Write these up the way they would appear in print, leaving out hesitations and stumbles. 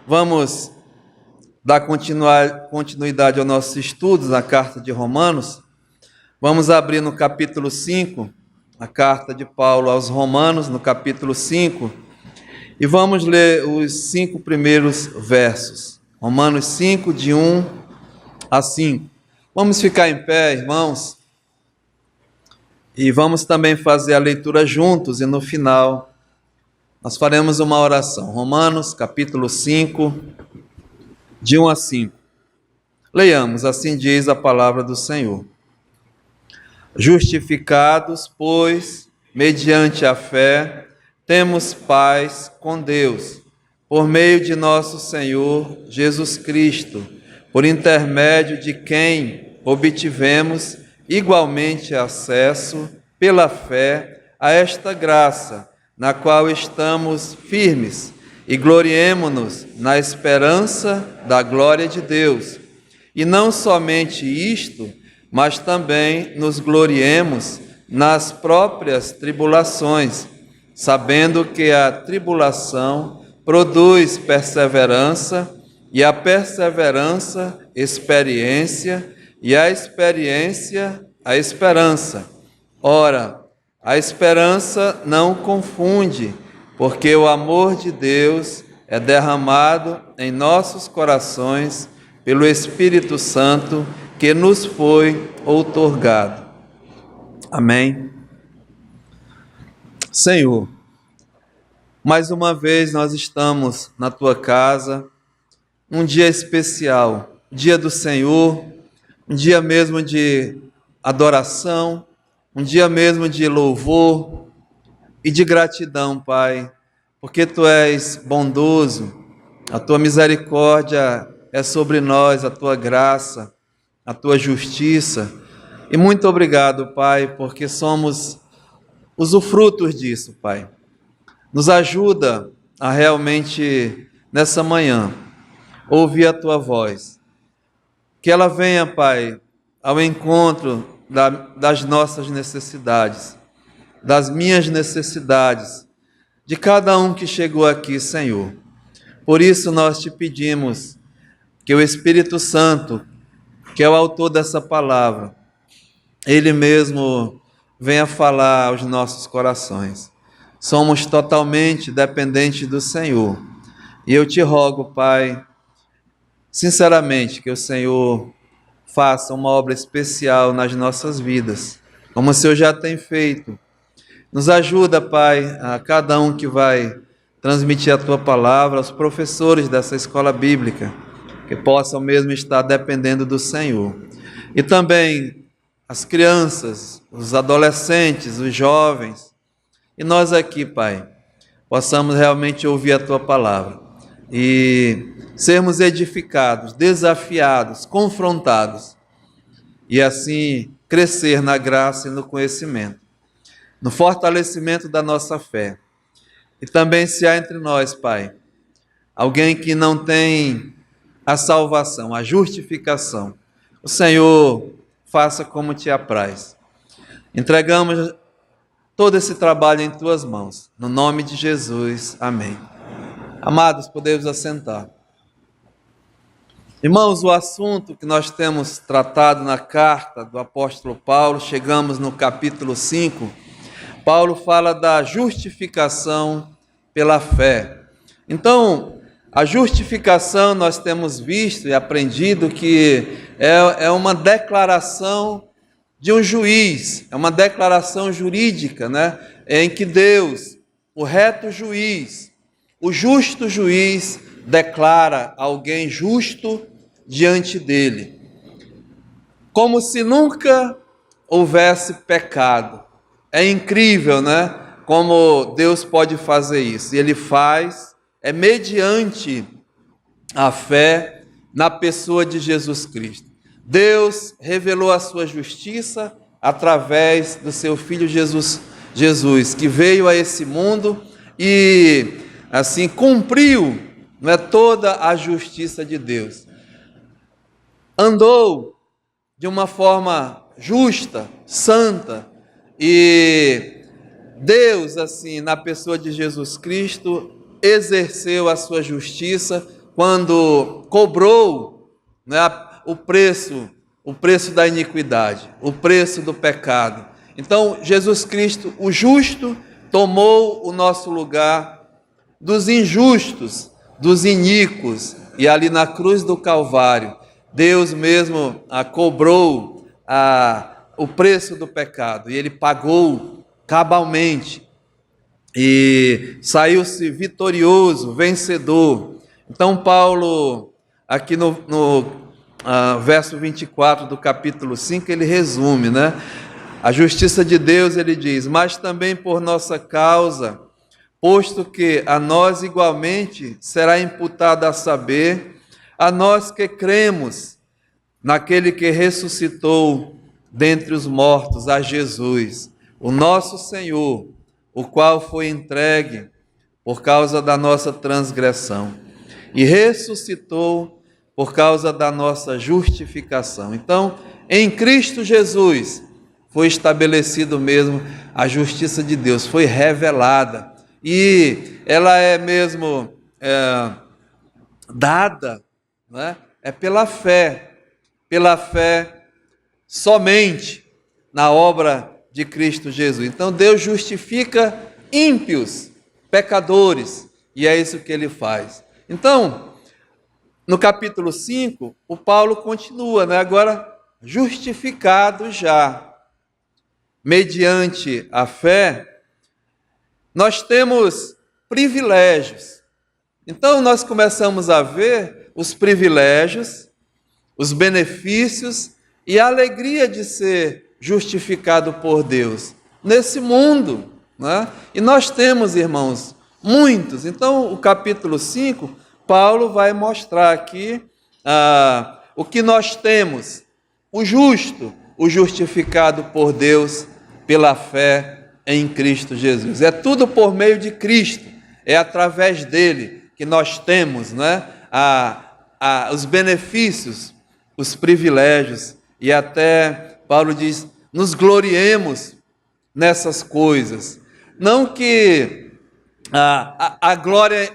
Vamos dar continuidade aos nossos estudos na carta de Romanos. Vamos abrir no capítulo 5, a carta de Paulo aos Romanos, no capítulo 5, e vamos ler os 5 primeiros versos. Romanos 5, de 1 a 5. Vamos ficar em pé, irmãos, e vamos também fazer a leitura juntos, e no final nós faremos uma oração. Romanos, capítulo 5, de 1 a 5. Leiamos, assim diz a palavra do Senhor. Justificados, pois, mediante a fé, temos paz com Deus, por meio de nosso Senhor Jesus Cristo, por intermédio de quem obtivemos igualmente acesso, pela fé, a esta graça, na qual estamos firmes, e gloriemo-nos na esperança da glória de Deus. E não somente isto, mas também nos gloriemos nas próprias tribulações, sabendo que a tribulação produz perseverança, e a perseverança, experiência, e a experiência, a esperança. Ora, a esperança não confunde, porque o amor de Deus é derramado em nossos corações pelo Espírito Santo que nos foi outorgado. Amém. Senhor, mais uma vez nós estamos na Tua casa, um dia especial, dia do Senhor, um dia mesmo de adoração, um dia mesmo de louvor e de gratidão, Pai, porque Tu és bondoso, a Tua misericórdia é sobre nós, a Tua graça, a Tua justiça. E muito obrigado, Pai, porque somos usufrutos disso, Pai. Nos ajuda a realmente, nessa manhã, ouvir a Tua voz. Que ela venha, Pai, ao encontro das nossas necessidades, das minhas necessidades, de cada um que chegou aqui, Senhor. Por isso nós te pedimos que o Espírito Santo, que é o autor dessa palavra, Ele mesmo venha falar aos nossos corações. Somos totalmente dependentes do Senhor. E eu te rogo, Pai, sinceramente, que o Senhor faça uma obra especial nas nossas vidas, como o Senhor já tem feito. Nos ajuda, Pai, a cada um que vai transmitir a Tua palavra, aos professores dessa escola bíblica, que possam mesmo estar dependendo do Senhor. E também as crianças, os adolescentes, os jovens, e nós aqui, Pai, possamos realmente ouvir a Tua palavra e sermos edificados, desafiados, confrontados, e assim crescer na graça e no conhecimento, no fortalecimento da nossa fé. E também, se há entre nós, Pai, alguém que não tem a salvação, a justificação, o Senhor faça como te apraz. Entregamos todo esse trabalho em Tuas mãos, no nome de Jesus, amém. Amados, podemos assentar. Irmãos, o assunto que nós temos tratado na carta do apóstolo Paulo, chegamos no capítulo 5, Paulo fala da justificação pela fé. Então, a justificação nós temos visto e aprendido que é uma declaração de um juiz, é uma declaração jurídica, né? Em que Deus, o reto juiz, o justo juiz, declara alguém justo diante dele, como se nunca houvesse pecado. É incrível, né? Como Deus pode fazer isso. E Ele faz, é mediante a fé na pessoa de Jesus Cristo. Deus revelou a sua justiça através do seu Filho Jesus, que veio a esse mundo e assim cumpriu, não é, toda a justiça de Deus. Andou de uma forma justa, santa, e Deus, assim, na pessoa de Jesus Cristo, exerceu a sua justiça quando cobrou, né, o preço da iniquidade, o preço do pecado. Então, Jesus Cristo, o justo, tomou o nosso lugar dos injustos, dos iníquos, e ali na cruz do Calvário, Deus mesmo cobrou o preço do pecado, e Ele pagou cabalmente, e saiu-se vitorioso, vencedor. Então Paulo, aqui no verso 24 do capítulo 5, ele resume, né? A justiça de Deus, ele diz: mas também por nossa causa, posto que a nós igualmente será imputado a saber, a nós que cremos naquele que ressuscitou dentre os mortos, a Jesus, o nosso Senhor, o qual foi entregue por causa da nossa transgressão e ressuscitou por causa da nossa justificação. Então, em Cristo Jesus foi estabelecido mesmo a justiça de Deus, foi revelada, e ela é mesmo dada, né? É pela fé somente na obra de Cristo Jesus. Então Deus justifica ímpios, pecadores, e é isso que Ele faz. Então, no capítulo 5, o Paulo continua, né? Agora justificado já, mediante a fé, nós temos privilégios. Então nós começamos a ver os privilégios, os benefícios e a alegria de ser justificado por Deus nesse mundo, né? E nós temos, irmãos, muitos. Então o capítulo 5, Paulo vai mostrar aqui o que nós temos: o justo, o justificado por Deus pela fé em Cristo Jesus. É tudo por meio de Cristo, é através dele que nós temos, né, os benefícios, os privilégios, e até Paulo diz: nos gloriemos nessas coisas. Não que a glória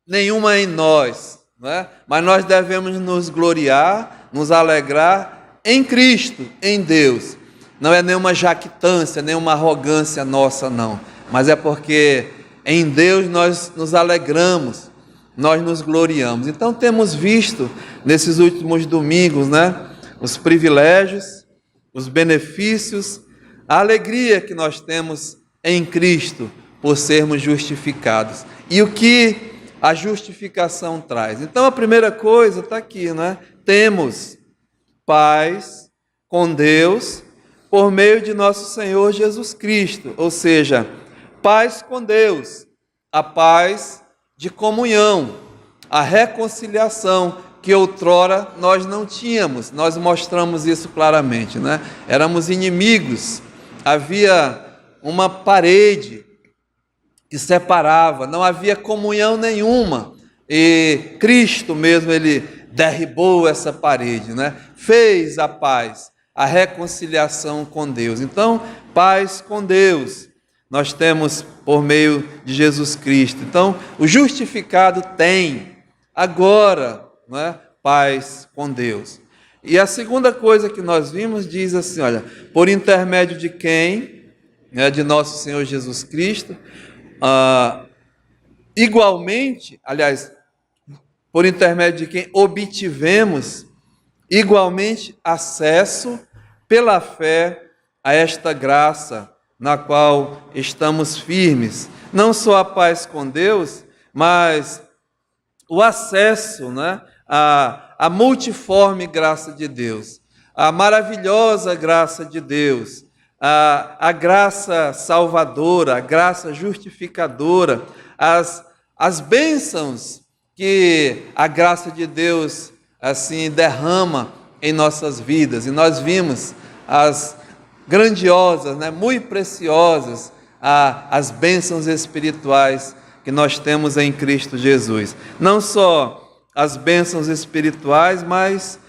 nenhuma em nós, né, mas nós devemos nos gloriar, nos alegrar em Cristo, em Deus. Não é nenhuma jactância, nenhuma arrogância nossa, não, mas é porque em Deus nós nos alegramos, nós nos gloriamos. Então temos visto nesses últimos domingos, né, os privilégios, os benefícios, a alegria que nós temos em Cristo por sermos justificados. E o que a justificação traz? Então a primeira coisa está aqui, né? Temos paz com Deus por meio de nosso Senhor Jesus Cristo, ou seja, paz com Deus, a paz de comunhão, a reconciliação que outrora nós não tínhamos. Nós mostramos isso claramente, né? Éramos inimigos, havia uma parede que separava, não havia comunhão nenhuma, e Cristo mesmo, Ele derribou essa parede, né? Fez a paz, a reconciliação com Deus. Então, paz com Deus nós temos por meio de Jesus Cristo. Então, o justificado tem agora, né, paz com Deus. E a segunda coisa que nós vimos diz assim, olha: por intermédio de quem? Né, de nosso Senhor Jesus Cristo, igualmente, aliás, por intermédio de quem obtivemos igualmente acesso pela fé a esta graça na qual estamos firmes. Não só a paz com Deus, mas o acesso, né, à multiforme graça de Deus, a maravilhosa graça de Deus, a graça salvadora, a graça justificadora, as bênçãos que a graça de Deus assim derrama em nossas vidas. E nós vimos as grandiosas, né, muito preciosas, as bênçãos espirituais que nós temos em Cristo Jesus. Não só as bênçãos espirituais, mas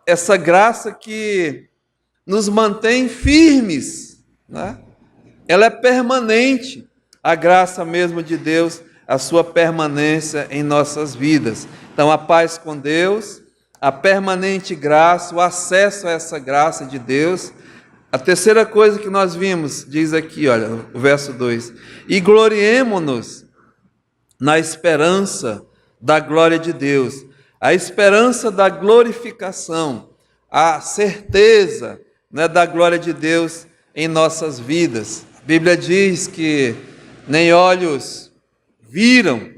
essa graça que nos mantém firmes, né? Ela é permanente, a graça mesmo de Deus a sua permanência em nossas vidas. Então, a paz com Deus, a permanente graça, o acesso a essa graça de Deus. A terceira coisa que nós vimos, diz aqui, olha, o verso 2: e gloriemo-nos na esperança da glória de Deus. A esperança da glorificação, a certeza, né, da glória de Deus em nossas vidas. A Bíblia diz que nem olhos viram,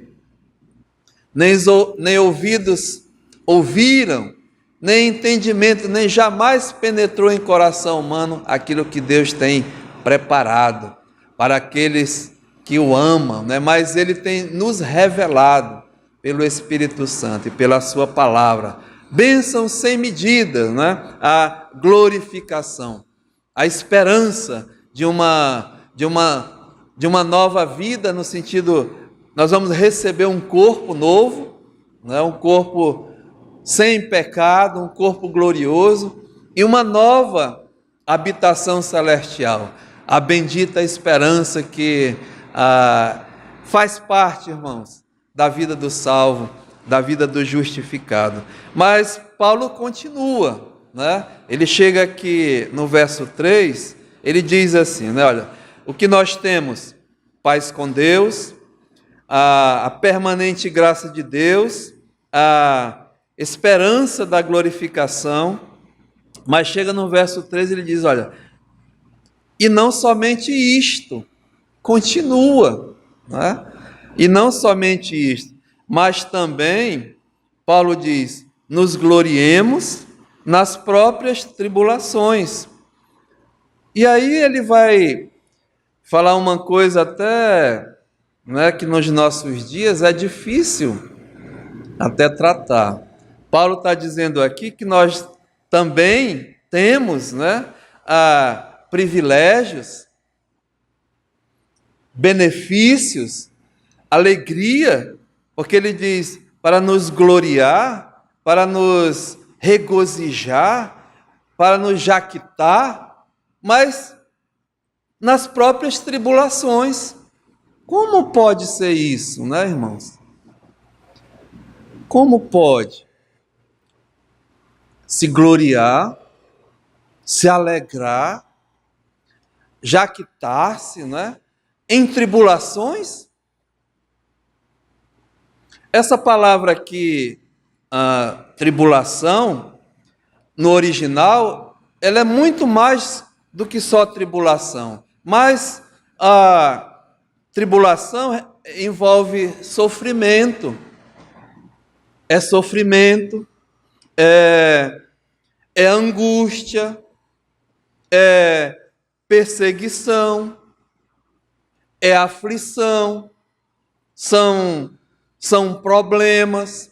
nem ouvidos ouviram, nem entendimento, nem jamais penetrou em coração humano aquilo que Deus tem preparado para aqueles que o amam, né? Mas Ele tem nos revelado pelo Espírito Santo e pela sua palavra. Bênção sem medida, né? A glorificação, a esperança de uma nova vida, no sentido, nós vamos receber um corpo novo, né? Um corpo sem pecado, um corpo glorioso e uma nova habitação celestial. A bendita esperança que faz parte, irmãos, da vida do salvo, da vida do justificado. Mas Paulo continua, né? Ele chega aqui no verso 3, ele diz assim, né? Olha, o que nós temos? Paz com Deus, a permanente graça de Deus, a esperança da glorificação. Mas chega no verso 3, ele diz, olha, e não somente isto, continua, né? E não somente isto, mas também, Paulo diz, nos gloriemos nas próprias tribulações. E aí ele vai falar uma coisa até, né, que nos nossos dias é difícil até tratar. Paulo está dizendo aqui que nós também temos, né, privilégios, benefícios, alegria, porque ele diz para nos gloriar, para nos regozijar, para nos jactar, mas nas próprias tribulações. Como pode ser isso, né, irmãos? Como pode se gloriar, se alegrar, jactar-se, né, em tribulações? Essa palavra aqui, tribulação, no original, ela é muito mais do que só tribulação. Mas a tribulação envolve sofrimento. É sofrimento, é angústia, é perseguição, é aflição, são problemas,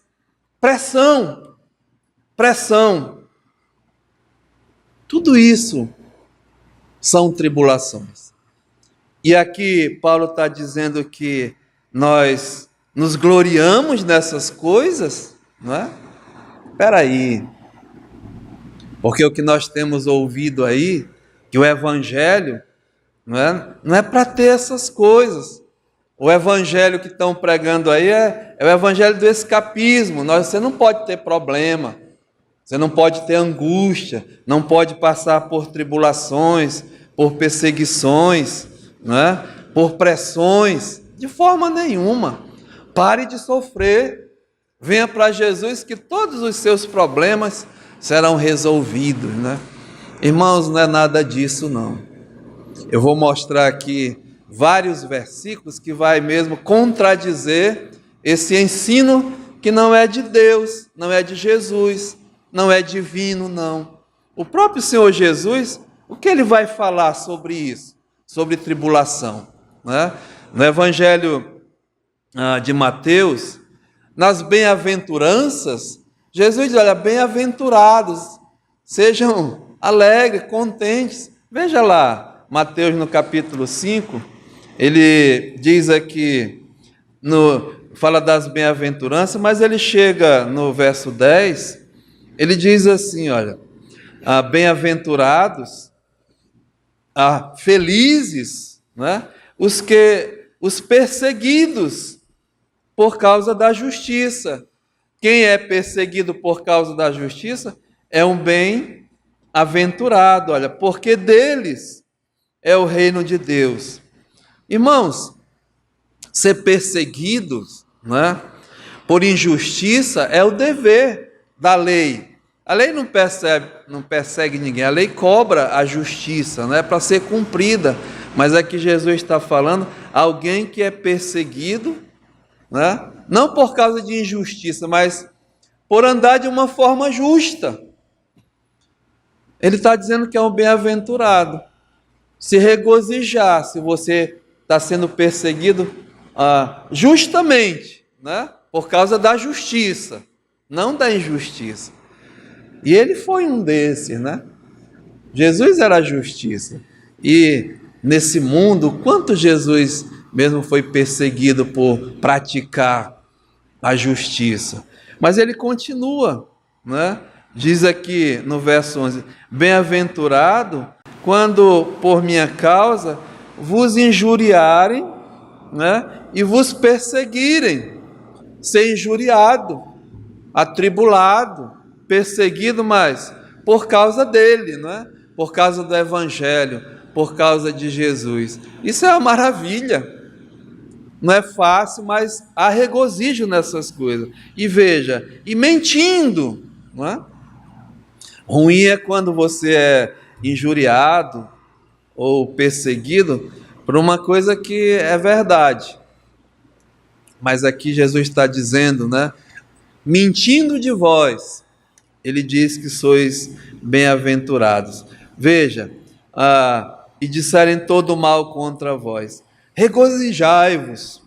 pressão. Tudo isso são tribulações. E aqui Paulo está dizendo que nós nos gloriamos nessas coisas, não é? Espera aí, porque o que nós temos ouvido aí, que o Evangelho, não é para ter essas coisas. O Evangelho que estão pregando aí é o Evangelho do escapismo. Você não pode ter problema, você não pode ter angústia, não pode passar por tribulações, por perseguições, não é? Por pressões, de forma nenhuma. Pare de sofrer, venha para Jesus que todos os seus problemas serão resolvidos, né? Irmãos, não é nada disso não. Eu vou mostrar aqui vários versículos que vai mesmo contradizer esse ensino que não é de Deus, não é de Jesus, não é divino, não. O próprio Senhor Jesus, o que ele vai falar sobre isso? Sobre tribulação, né? No Evangelho de Mateus, nas bem-aventuranças, Jesus diz, olha, bem-aventurados, sejam alegres, contentes. Veja lá, Mateus no capítulo 5, ele diz aqui, fala das bem-aventuranças, mas ele chega no verso 10, ele diz assim, olha, bem-aventurados, felizes, né? Os perseguidos por causa da justiça. Quem é perseguido por causa da justiça é um bem-aventurado, olha, porque deles é o reino de Deus. Irmãos, ser perseguidos, né, por injustiça é o dever da lei. A lei não persegue ninguém, a lei cobra a justiça, né, para ser cumprida. Mas aqui Jesus está falando alguém que é perseguido, né, não por causa de injustiça, mas por andar de uma forma justa. Ele está dizendo que é um bem-aventurado. Se regozijar se você está sendo perseguido justamente, né, por causa da justiça, não da injustiça. E ele foi um desses, né? Jesus era a justiça. E nesse mundo, quanto Jesus mesmo foi perseguido por praticar a justiça? Mas ele continua, né? Diz aqui no verso 11: bem-aventurado quando por minha causa vos injuriarem, né? E vos perseguirem. Ser injuriado, atribulado, perseguido, mas por causa dele, não é? Por causa do Evangelho, por causa de Jesus. Isso é uma maravilha. Não é fácil, mas há regozijo nessas coisas. E veja, e mentindo, não é? Ruim é quando você é injuriado ou perseguido por uma coisa que é verdade. Mas aqui Jesus está dizendo, né? Mentindo de vós, ele diz que sois bem-aventurados. Veja, e disserem todo mal contra vós, regozijai-vos.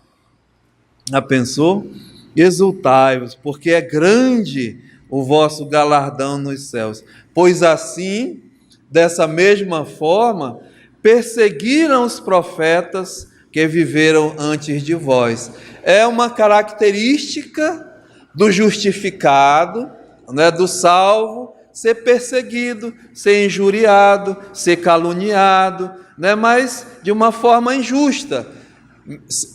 Já pensou? Exultai-vos, porque é grande o vosso galardão nos céus. Pois assim, dessa mesma forma, perseguiram os profetas que viveram antes de vós. É uma característica do justificado, né, do salvo, ser perseguido, ser injuriado, ser caluniado, né, mas de uma forma injusta.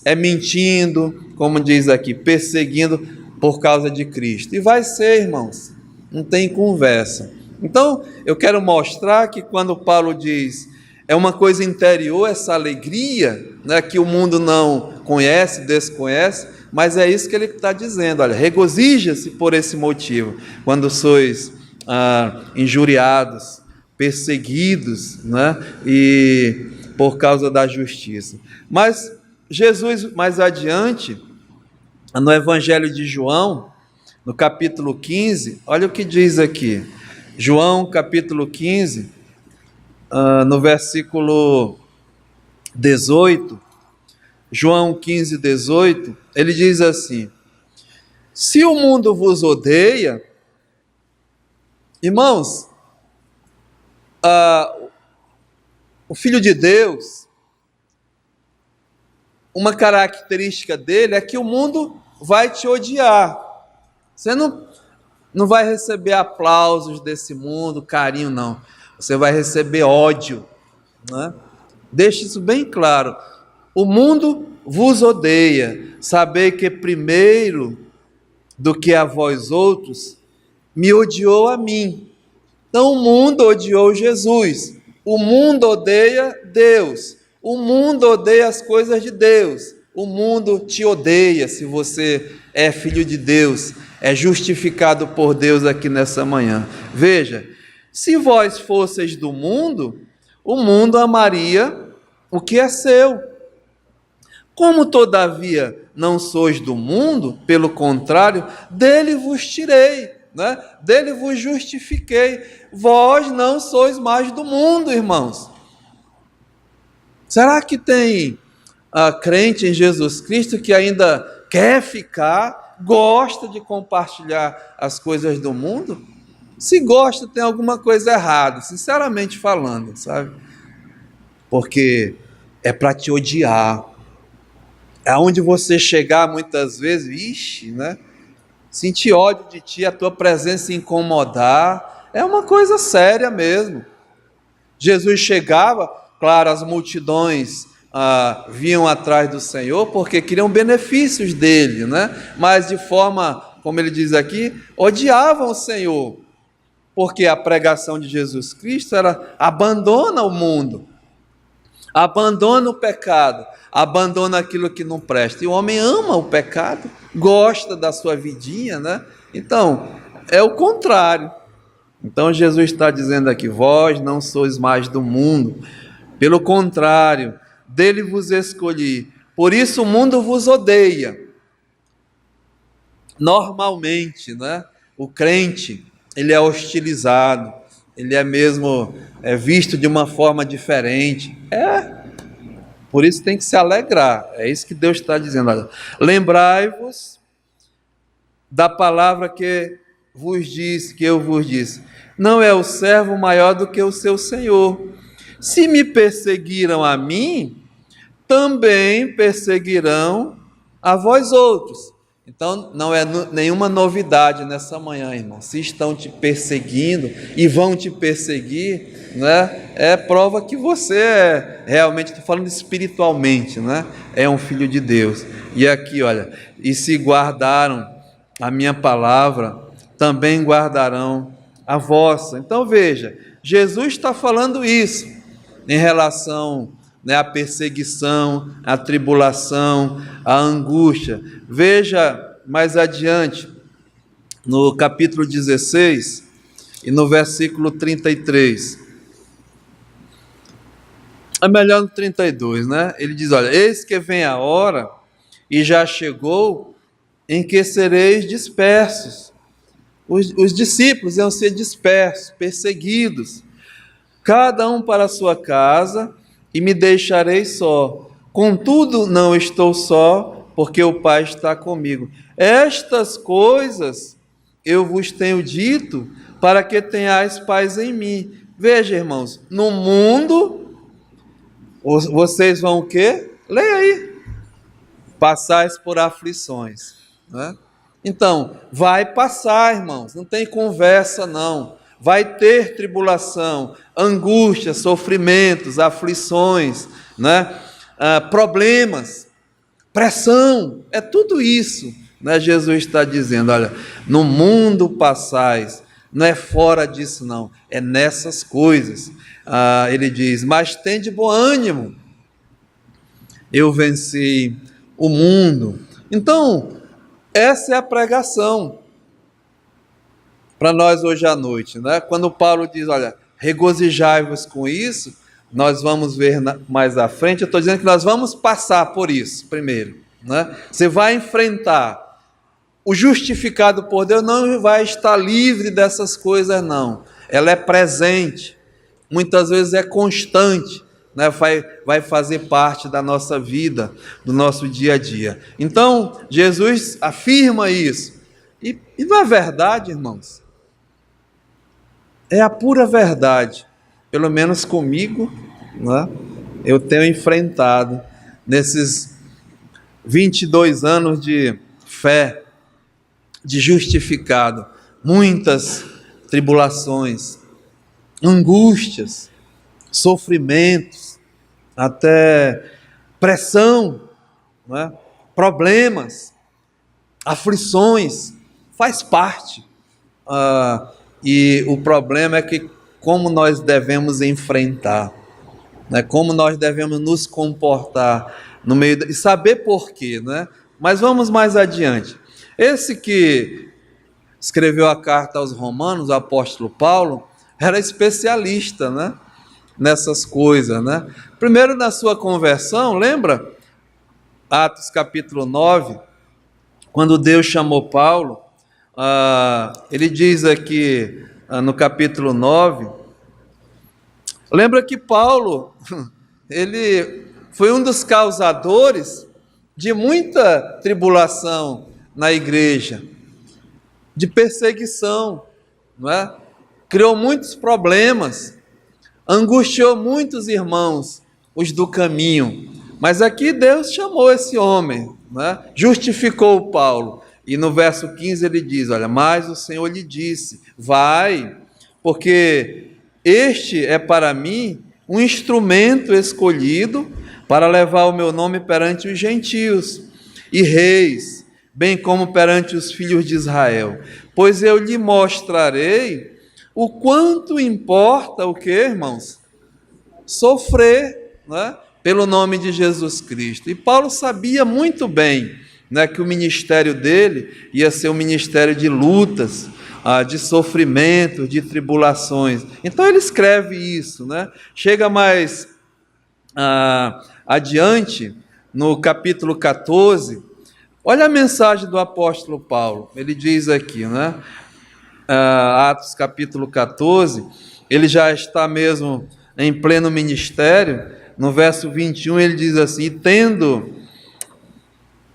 É mentindo, como diz aqui, perseguindo por causa de Cristo. E vai ser, irmãos, não tem conversa. Então, eu quero mostrar que quando Paulo diz, é uma coisa interior, essa alegria, né, que o mundo não conhece, desconhece, mas é isso que ele está dizendo, olha, regozija-se por esse motivo, quando sois injuriados, perseguidos, né, e por causa da justiça. Mas Jesus, mais adiante, no Evangelho de João, no capítulo 15, olha o que diz aqui, João capítulo 15, no versículo 18, João 15, 18, ele diz assim, se o mundo vos odeia, irmãos, o Filho de Deus, uma característica dele é que o mundo vai te odiar. Você não vai receber aplausos desse mundo, carinho, não. Você vai receber ódio, né? Deixe isso bem claro. O mundo vos odeia. Sabei que primeiro do que a vós outros, me odiou a mim. Então o mundo odiou Jesus. O mundo odeia Deus. O mundo odeia as coisas de Deus. O mundo te odeia se você é filho de Deus, é justificado por Deus aqui nessa manhã. Veja, se vós fosseis do mundo, o mundo amaria o que é seu. Como todavia não sois do mundo, pelo contrário, dele vos tirei, né? Dele vos justifiquei. Vós não sois mais do mundo, irmãos. Será que tem crente em Jesus Cristo que ainda quer ficar, gosta de compartilhar as coisas do mundo? Se gosta, tem alguma coisa errada, sinceramente falando, sabe? Porque é para te odiar. Aonde você chegar muitas vezes, ixi, né? Sentir ódio de ti, a tua presença incomodar, é uma coisa séria mesmo. Jesus chegava, claro, as multidões vinham atrás do Senhor porque queriam benefícios dele, né? Mas de forma, como ele diz aqui, odiavam o Senhor, porque a pregação de Jesus Cristo era: abandona o mundo, abandona o pecado, abandona aquilo que não presta. E o homem ama o pecado, gosta da sua vidinha, né? Então, é o contrário. Então Jesus está dizendo aqui: vós não sois mais do mundo, pelo contrário, dele vos escolhi, por isso o mundo vos odeia. Normalmente, né, o crente, ele é hostilizado, ele é mesmo visto de uma forma diferente. Por isso tem que se alegrar. É isso que Deus está dizendo. Olha, lembrai-vos da palavra que eu vos disse. Não é o servo maior do que o seu senhor. Se me perseguiram a mim, também perseguirão a vós outros. Então, não é nenhuma novidade nessa manhã, irmão. Se estão te perseguindo e vão te perseguir, né, é prova que você realmente, estou falando espiritualmente, né, é um filho de Deus. E aqui, olha, e se guardaram a minha palavra, também guardarão a vossa. Então, veja, Jesus está falando isso em relação, né, à perseguição, à tribulação, à angústia. Veja mais adiante, no capítulo 16 e no versículo 33. É melhor no 32, né? Ele diz: olha, eis que vem a hora, e já chegou, em que sereis dispersos. Os discípulos iam ser dispersos, perseguidos, cada um para a sua casa, e me deixarei só. Contudo, não estou só, porque o Pai está comigo. Estas coisas eu vos tenho dito, para que tenhais paz em mim. Veja, irmãos, no mundo, vocês vão o quê? Leia aí. Passais por aflições, né? Então, vai passar, irmãos, não tem conversa não. Vai ter tribulação, angústia, sofrimentos, aflições, né? Problemas, pressão, é tudo isso, né? Jesus está dizendo: olha, no mundo passais, não é fora disso não, é nessas coisas. Ele diz: mas tende bom ânimo, eu venci o mundo. Então, essa é a pregação para nós hoje à noite, né? Quando Paulo diz: olha, regozijai-vos com isso, nós vamos ver mais à frente. Eu estou dizendo que nós vamos passar por isso primeiro, né? Você vai enfrentar. O justificado por Deus não vai estar livre dessas coisas, não. Ela é presente, muitas vezes é constante, né? Vai fazer parte da nossa vida, do nosso dia a dia. Então, Jesus afirma isso. E na verdade, irmãos, é a pura verdade. Pelo menos comigo, né, eu tenho enfrentado nesses 22 anos de fé, de justificado, muitas tribulações, angústias, sofrimentos, até pressão, né, problemas, aflições, faz parte. E o problema é que como nós devemos enfrentar, né? Como nós devemos nos comportar no meio e saber por quê, né? Mas vamos mais adiante. Esse que escreveu a carta aos Romanos, o apóstolo Paulo, era especialista, né, nessas coisas, né? Primeiro, na sua conversão, lembra? Atos capítulo 9, quando Deus chamou Paulo, ele diz aqui no capítulo 9, lembra que Paulo, ele foi um dos causadores de muita tribulação na igreja, de perseguição, não é? Criou muitos problemas, angustiou muitos irmãos, os do caminho, mas aqui Deus chamou esse homem, não é? Justificou Paulo. E no verso 15 ele diz: olha, mas o Senhor lhe disse: vai, porque este é para mim um instrumento escolhido para levar o meu nome perante os gentios e reis, bem como perante os filhos de Israel. Pois eu lhe mostrarei o quanto importa o que, irmãos? Sofrer, né, pelo nome de Jesus Cristo. E Paulo sabia muito bem, né, que o ministério dele ia ser um ministério de lutas, de sofrimento, de tribulações. Então ele escreve isso, né? Chega mais adiante, no capítulo 14, olha a mensagem do apóstolo Paulo. Ele diz aqui, né? Atos capítulo 14, ele já está mesmo em pleno ministério. No verso 21 ele diz assim: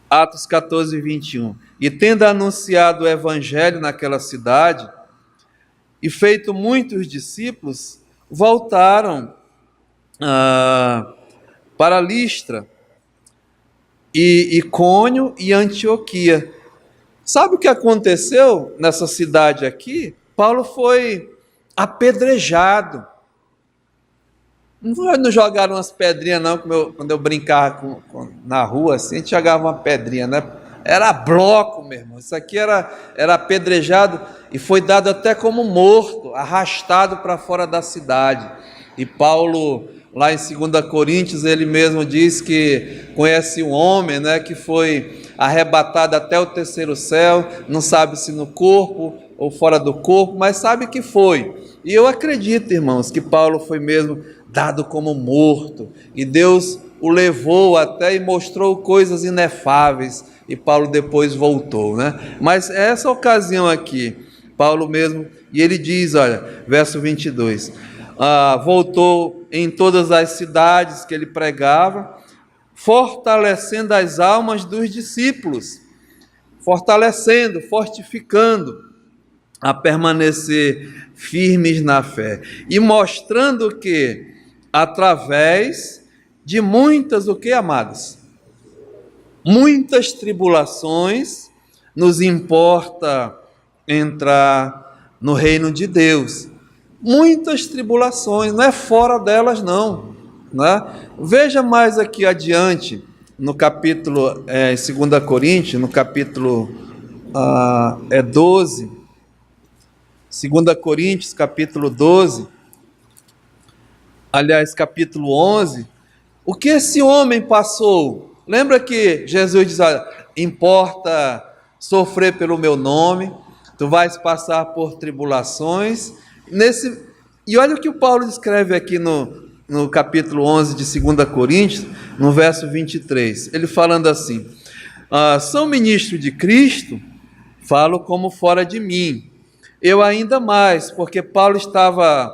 Atos 14, 21, e tendo anunciado o evangelho naquela cidade, e feito muitos discípulos, voltaram para Listra, e Icônio e Antioquia. Sabe o que aconteceu nessa cidade aqui? Paulo foi apedrejado. Não jogaram umas pedrinhas não, quando eu brincava na rua, assim, a gente jogava uma pedrinha, né? Era bloco, meu irmão. Isso aqui era apedrejado e foi dado até como morto, arrastado para fora da cidade. E Paulo, lá em 2 Coríntios, ele mesmo diz que conhece um homem, né, que foi arrebatado até o terceiro céu, não sabe se no corpo ou fora do corpo, mas sabe que foi. E eu acredito, irmãos, que Paulo foi mesmo dado como morto, e Deus o levou até e mostrou coisas inefáveis, e Paulo depois voltou, né? Mas essa ocasião aqui, Paulo mesmo, e ele diz, olha, verso 22, voltou em todas as cidades que ele pregava, fortalecendo as almas dos discípulos, fortalecendo, fortificando, a permanecer firmes na fé, e mostrando que, através de muitas, o que, amados? Muitas tribulações, nos importa entrar no reino de Deus. Muitas tribulações, não é fora delas não, né? Veja mais aqui adiante, no capítulo, 2 Coríntios, no capítulo 12, 2 Coríntios, capítulo 12, aliás, capítulo 11, o que esse homem passou? Lembra que Jesus diz, olha, importa sofrer pelo meu nome, tu vais passar por tribulações, e olha o que o Paulo escreve aqui no capítulo 11 de 2 Coríntios, no verso 23, ele falando assim, sou ministro de Cristo, falo como fora de mim, eu ainda mais, porque Paulo estava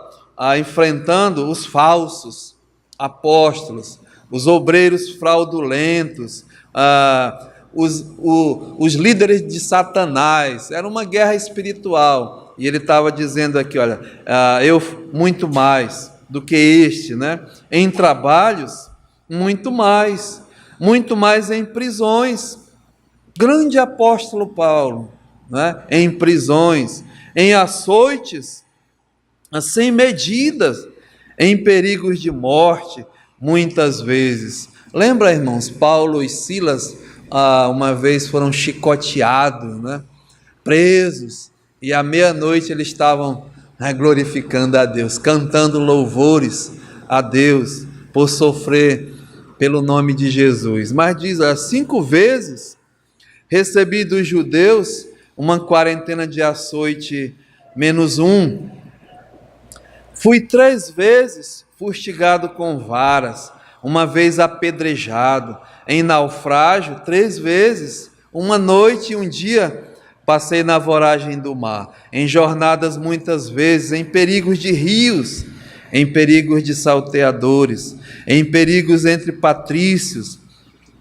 enfrentando os falsos apóstolos, os obreiros fraudulentos, os líderes de Satanás. Era uma guerra espiritual, e ele estava dizendo aqui, olha, eu muito mais do que este, né? Em trabalhos, muito mais em prisões. Grande apóstolo Paulo, né? Em prisões, em açoites sem medidas, em perigos de morte, muitas vezes. Lembra, irmãos, Paulo e Silas uma vez foram chicoteados, né? Presos, e à meia-noite eles estavam glorificando a Deus, cantando louvores a Deus por sofrer pelo nome de Jesus. Mas diz, 5 vezes recebi dos judeus uma quarentena de açoite -1. Fui 3 vezes fustigado com varas, uma vez apedrejado, em naufrágio 3 vezes, uma noite e um dia passei na voragem do mar, em jornadas muitas vezes, em perigos de rios, em perigos de salteadores, em perigos entre patrícios,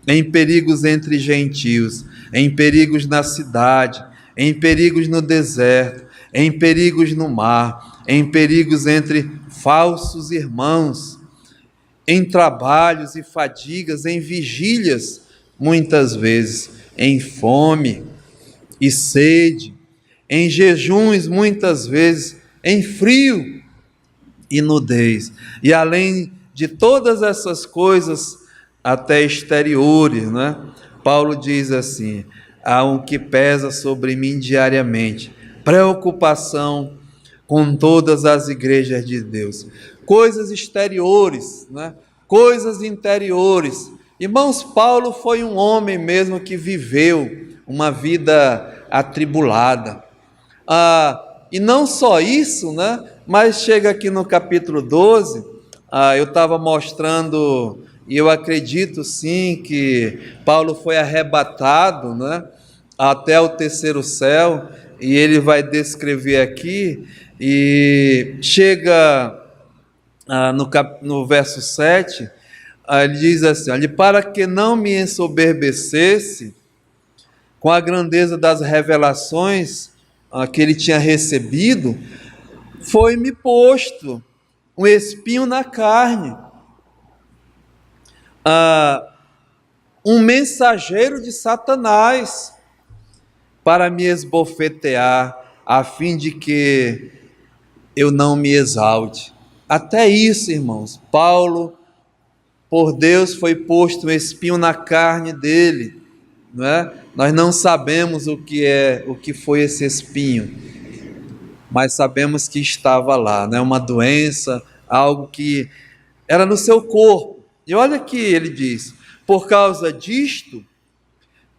em perigos entre gentios, em perigos na cidade, em perigos no deserto, em perigos no mar, em perigos entre falsos irmãos, em trabalhos e fadigas, em vigílias, muitas vezes, em fome e sede, em jejuns, muitas vezes, em frio e nudez. E além de todas essas coisas, até exteriores, né? Paulo diz assim: há um que pesa sobre mim diariamente, preocupação com todas as igrejas de Deus. Coisas exteriores, né? Coisas interiores. Irmãos, Paulo foi um homem mesmo que viveu uma vida atribulada. E não só isso, né? Mas chega aqui no capítulo 12, eu estava mostrando, e eu acredito sim que Paulo foi arrebatado, né? Até o terceiro céu, e ele vai descrever aqui, e chega no verso 7, ele diz assim: olha, para que não me ensoberbecesse com a grandeza das revelações que ele tinha recebido, foi-me posto um espinho na carne, um mensageiro de Satanás, para me esbofetear, a fim de que eu não me exalte. Até isso, irmãos, Paulo, por Deus, foi posto um espinho na carne dele, não é? Nós não sabemos o que foi esse espinho, mas sabemos que estava lá, né? Uma doença, algo que era no seu corpo. E olha que ele diz: por causa disto,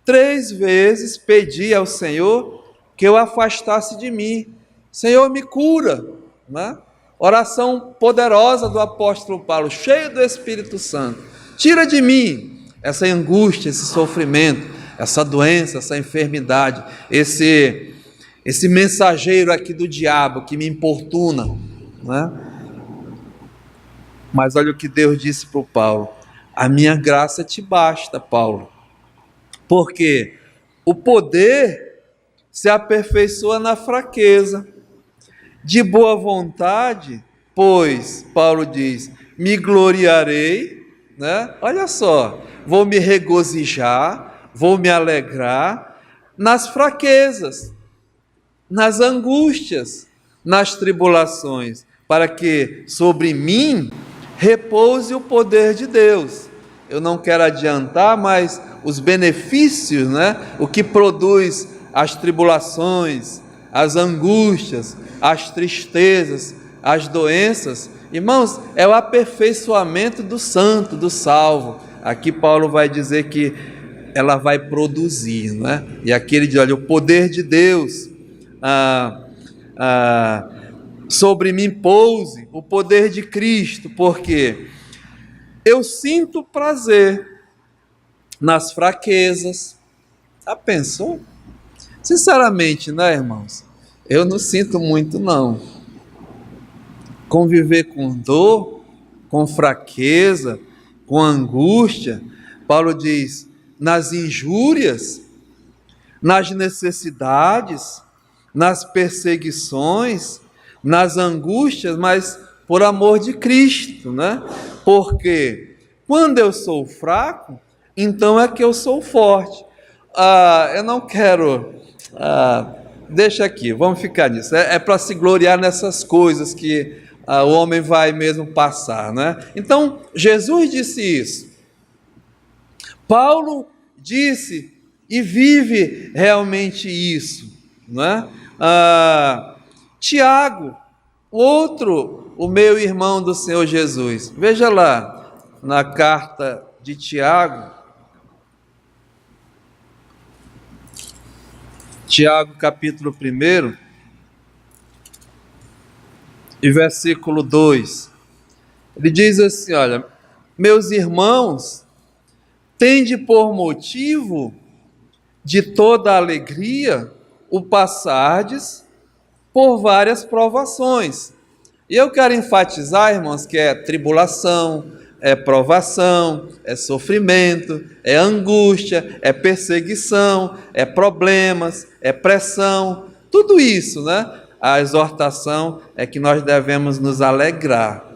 3 vezes pedi ao Senhor que eu afastasse de mim. Senhor, me cura, né? Oração poderosa do apóstolo Paulo, cheio do Espírito Santo. Tira de mim essa angústia, esse sofrimento, essa doença, essa enfermidade, esse mensageiro aqui do diabo que me importuna, né? Mas olha o que Deus disse para o Paulo: a minha graça te basta, Paulo, porque o poder se aperfeiçoa na fraqueza. De boa vontade, pois, Paulo diz, me gloriarei, né? Olha só, vou me regozijar, vou me alegrar nas fraquezas, nas angústias, nas tribulações, para que sobre mim repouse o poder de Deus. Eu não quero adiantar, mas os benefícios, né? O que produz as tribulações, as angústias, as tristezas, as doenças, irmãos, é o aperfeiçoamento do santo, do salvo. Aqui Paulo vai dizer que ela vai produzir, né? E aqui ele diz: olha, o poder de Deus sobre mim pouse, o poder de Cristo, porque eu sinto prazer nas fraquezas. Já pensou? Sinceramente, né, irmãos? Eu não sinto muito, não. Conviver com dor, com fraqueza, com angústia. Paulo diz: nas injúrias, nas necessidades, nas perseguições, nas angústias, mas por amor de Cristo, né? Porque quando eu sou fraco, então é que eu sou forte. Eu não quero... deixa aqui, vamos ficar nisso. É para se gloriar nessas coisas que o homem vai mesmo passar, né? Então, Jesus disse isso. Paulo disse e vive realmente isso, né? Tiago, o meu irmão do Senhor Jesus. Veja lá, na carta de Tiago, capítulo 1, e versículo 2, ele diz assim: olha, meus irmãos, tende por motivo de toda alegria o passardes por várias provações. E eu quero enfatizar, irmãos, que é tribulação, é provação, é sofrimento, é angústia, é perseguição, é problemas, é pressão, tudo isso, né? A exortação é que nós devemos nos alegrar,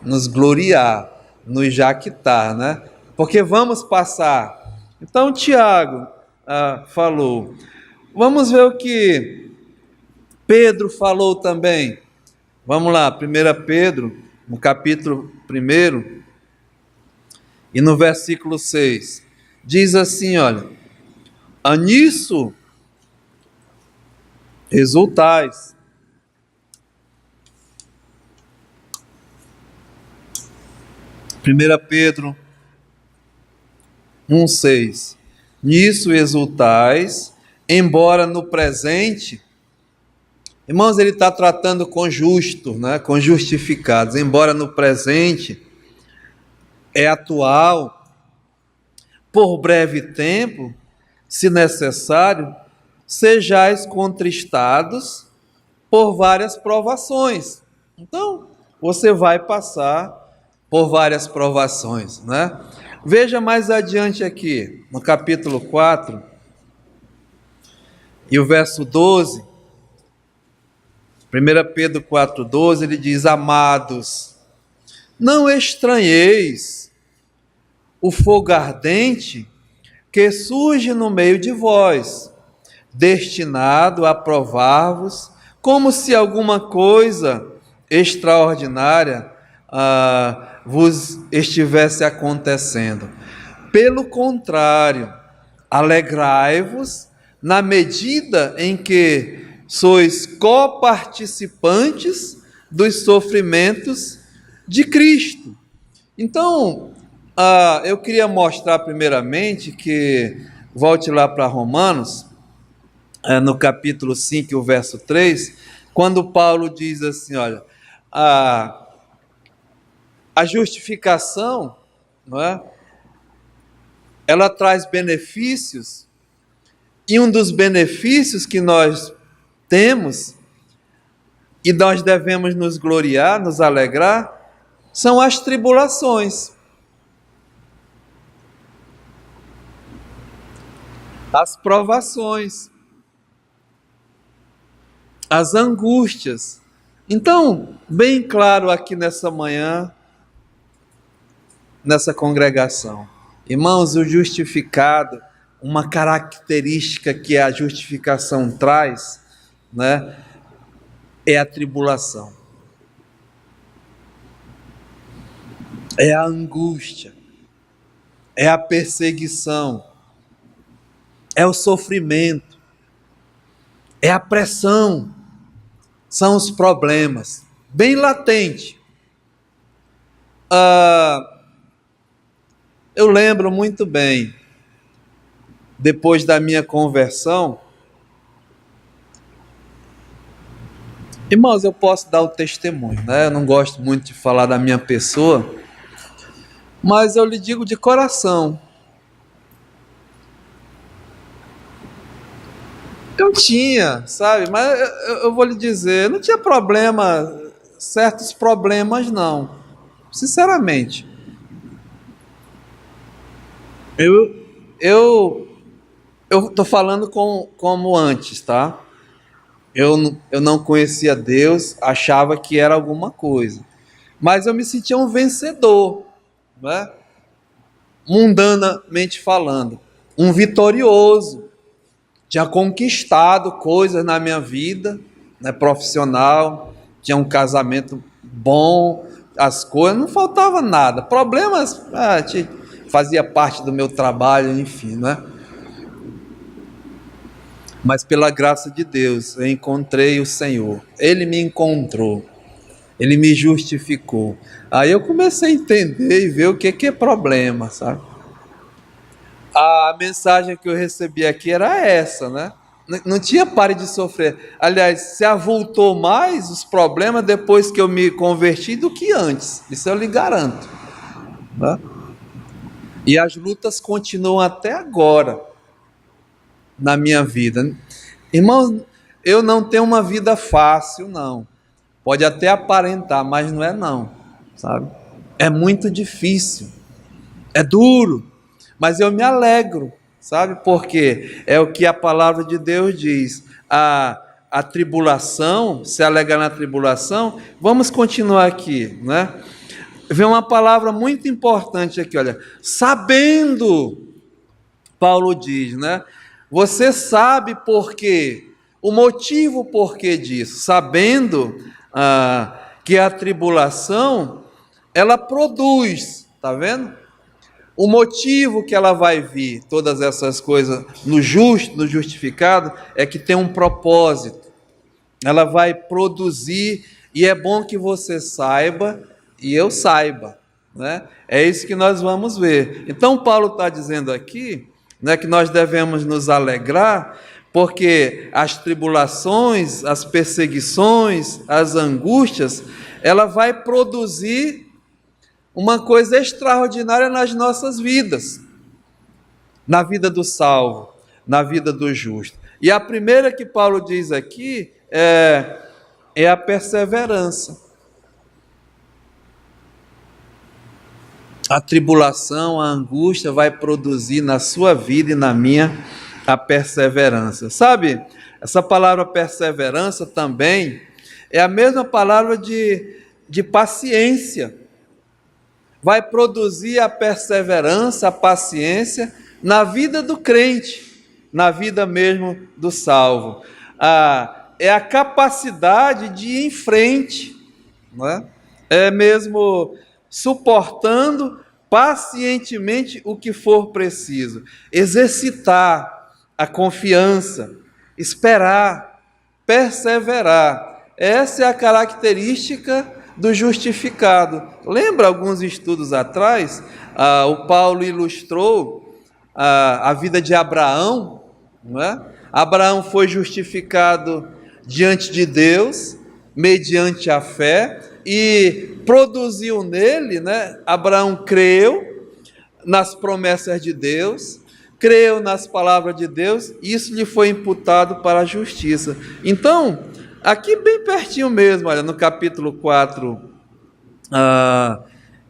nos gloriar, nos jactar, né? Porque vamos passar. Então, Tiago falou. Vamos ver o que Pedro falou também. Vamos lá, 1 Pedro, no capítulo 1 e no versículo 6. Diz assim, olha: nisso exultais. 1 Pedro 1,6. Nisso exultais, embora no presente, irmãos, ele está tratando com justos, né? Com justificados, embora no presente é atual, por breve tempo, se necessário, sejais contristados por várias provações. Então, você vai passar por várias provações, né? Veja mais adiante aqui, no capítulo 4, e o verso 12, 1 Pedro 4,12, ele diz: amados, não estranheis o fogo ardente que surge no meio de vós, destinado a provar-vos, como se alguma coisa extraordinária vos estivesse acontecendo. Pelo contrário, alegrai-vos na medida em que sois coparticipantes dos sofrimentos de Cristo. Então, eu queria mostrar primeiramente que, volte lá para Romanos, no capítulo 5, o verso 3, quando Paulo diz assim, olha, a justificação, não é? Ela traz benefícios, e um dos benefícios que nós temos, e nós devemos nos gloriar, nos alegrar, são as tribulações, as provações, as angústias. Então, bem claro aqui nessa manhã, nessa congregação, irmãos, o justificado, uma característica que a justificação traz, né, é a tribulação, é a angústia, é a perseguição, é o sofrimento, é a pressão, são os problemas, bem latente. Eu lembro muito bem, depois da minha conversão, irmãos, eu posso dar o testemunho, né? Eu não gosto muito de falar da minha pessoa, mas eu lhe digo de coração. Eu tinha, sabe? Mas eu vou lhe dizer, não tinha problema, certos problemas não, sinceramente. Eu estou falando como antes, tá? Eu não conhecia Deus, achava que era alguma coisa, mas eu me sentia um vencedor, né? Mundanamente falando, um vitorioso. Tinha conquistado coisas na minha vida, né, profissional, tinha um casamento bom, as coisas, não faltava nada. Problemas, fazia parte do meu trabalho, enfim, né? Mas pela graça de Deus, eu encontrei o Senhor. Ele me encontrou, Ele me justificou. Aí eu comecei a entender e ver o que é problema, sabe? A mensagem que eu recebi aqui era essa, né? Não tinha pare de sofrer. Aliás, se avultou mais os problemas depois que eu me converti do que antes. Isso eu lhe garanto, né? E as lutas continuam até agora na minha vida. Irmãos, eu não tenho uma vida fácil, não. Pode até aparentar, mas não é não, sabe? É muito difícil, é duro, mas eu me alegro, sabe? Porque é o que a palavra de Deus diz. A tribulação, se alegra na tribulação. Vamos continuar aqui, né? Vem uma palavra muito importante aqui, olha. Sabendo, Paulo diz, né? Você sabe por quê? O motivo por que disso. Sabendo que a tribulação ela produz, tá vendo? O motivo que ela vai vir, todas essas coisas, no justo, no justificado, é que tem um propósito. Ela vai produzir, e é bom que você saiba, e eu saiba, né? É isso que nós vamos ver. Então, Paulo está dizendo aqui, né, que nós devemos nos alegrar, porque as tribulações, as perseguições, as angústias, ela vai produzir uma coisa extraordinária nas nossas vidas, na vida do salvo, na vida do justo. E a primeira que Paulo diz aqui é a perseverança. A tribulação, a angústia vai produzir na sua vida e na minha a perseverança. Sabe, essa palavra perseverança também é a mesma palavra de paciência. Vai produzir a perseverança, a paciência na vida do crente, na vida mesmo do salvo. É a capacidade de ir em frente, não é? É mesmo suportando pacientemente o que for preciso, exercitar a confiança, esperar, perseverar. Essa é a característica do justificado. Lembra alguns estudos atrás, o Paulo ilustrou a vida de Abraão, não é? Abraão foi justificado diante de Deus, mediante a fé, e produziu nele, né? Abraão creu nas promessas de Deus, creu nas palavras de Deus, e isso lhe foi imputado para a justiça. Então, aqui bem pertinho mesmo, olha, no capítulo 4,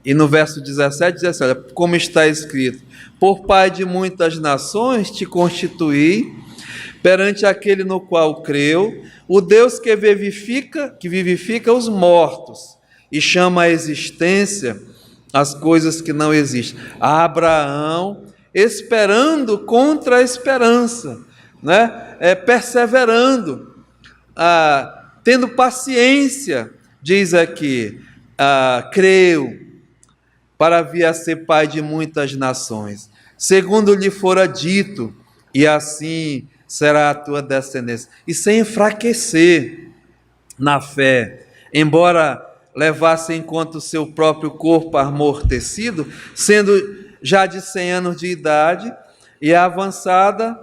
e no verso 17, diz assim, olha, como está escrito: por pai de muitas nações te constituí, perante aquele no qual creu, o Deus que vivifica os mortos e chama à existência as coisas que não existem. Abraão, esperando contra a esperança, né? Perseverando, tendo paciência, diz aqui, creu, para vir a ser pai de muitas nações, segundo lhe fora dito, e assim será a tua descendência, e sem enfraquecer na fé, embora levasse em conta o seu próprio corpo amortecido, sendo já de 100 anos de idade, e avançada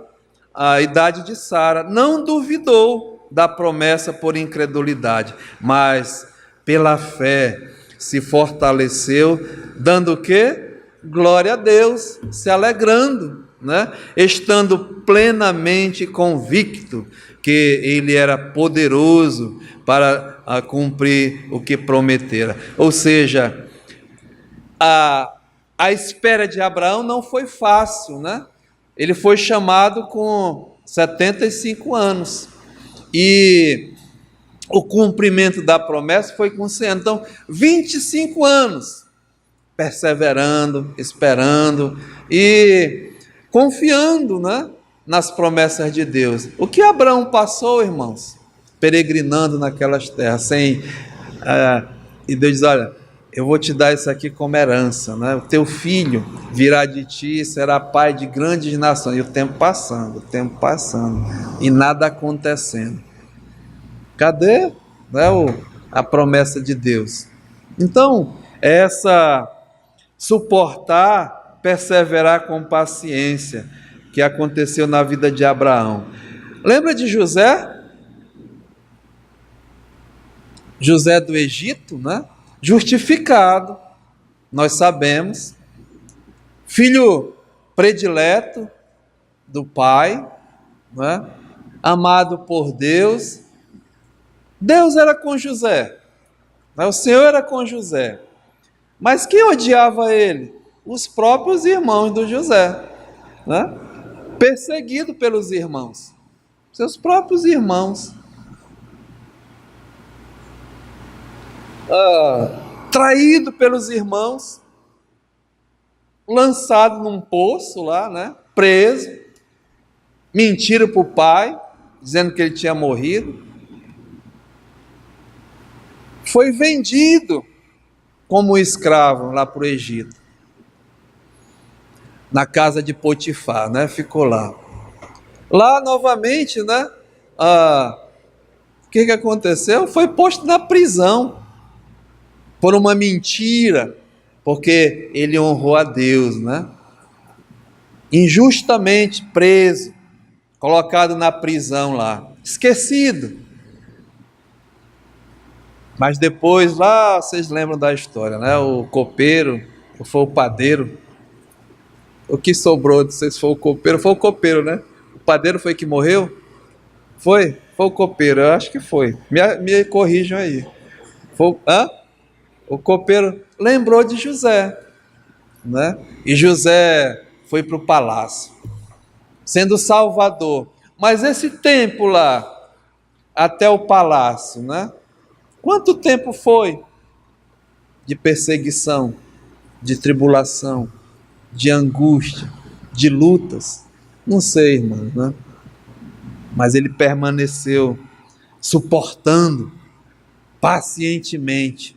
a idade de Sara, não duvidou da promessa por incredulidade, mas pela fé se fortaleceu, dando o quê? Glória a Deus, se alegrando, né? Estando plenamente convicto que ele era poderoso para cumprir o que prometera. Ou seja, a espera de Abraão não foi fácil, né? Ele foi chamado com 75 anos e o cumprimento da promessa foi com 100 anos. Então, 25 anos perseverando, esperando e confiando, né, nas promessas de Deus. O que Abraão passou, irmãos? Peregrinando naquelas terras, e Deus diz, olha, eu vou te dar isso aqui como herança, né? O teu filho virá de ti e será pai de grandes nações. E o tempo passando, e nada acontecendo. Cadê, né, a promessa de Deus? Então, suportar, perseverar com paciência, que aconteceu na vida de Abraão. Lembra de José? José do Egito, né? Justificado, nós sabemos, filho predileto do pai, né? Amado por Deus. Deus era com José, né? O Senhor era com José, mas quem odiava ele? Os próprios irmãos do José, né? Perseguido pelos irmãos, seus próprios irmãos, traído pelos irmãos, lançado num poço lá, né? Preso, mentiram para o pai, dizendo que ele tinha morrido, foi vendido como escravo lá para o Egito, na casa de Potifar, né? Ficou lá. Lá novamente, né? O que aconteceu? Foi posto na prisão por uma mentira, porque ele honrou a Deus, né? Injustamente preso, colocado na prisão lá, esquecido. Mas depois lá, vocês lembram da história, né? O copeiro, ou foi o padeiro, o que sobrou, não sei se foi o copeiro, né? O padeiro foi que morreu? Foi o copeiro, eu acho que foi. Me corrijam aí. O copeiro lembrou de José, né? E José foi para o palácio, sendo salvador. Mas esse tempo lá, até o palácio, né? Quanto tempo foi de perseguição, de tribulação, de angústia, de lutas? Não sei, irmão, né? Mas ele permaneceu suportando pacientemente,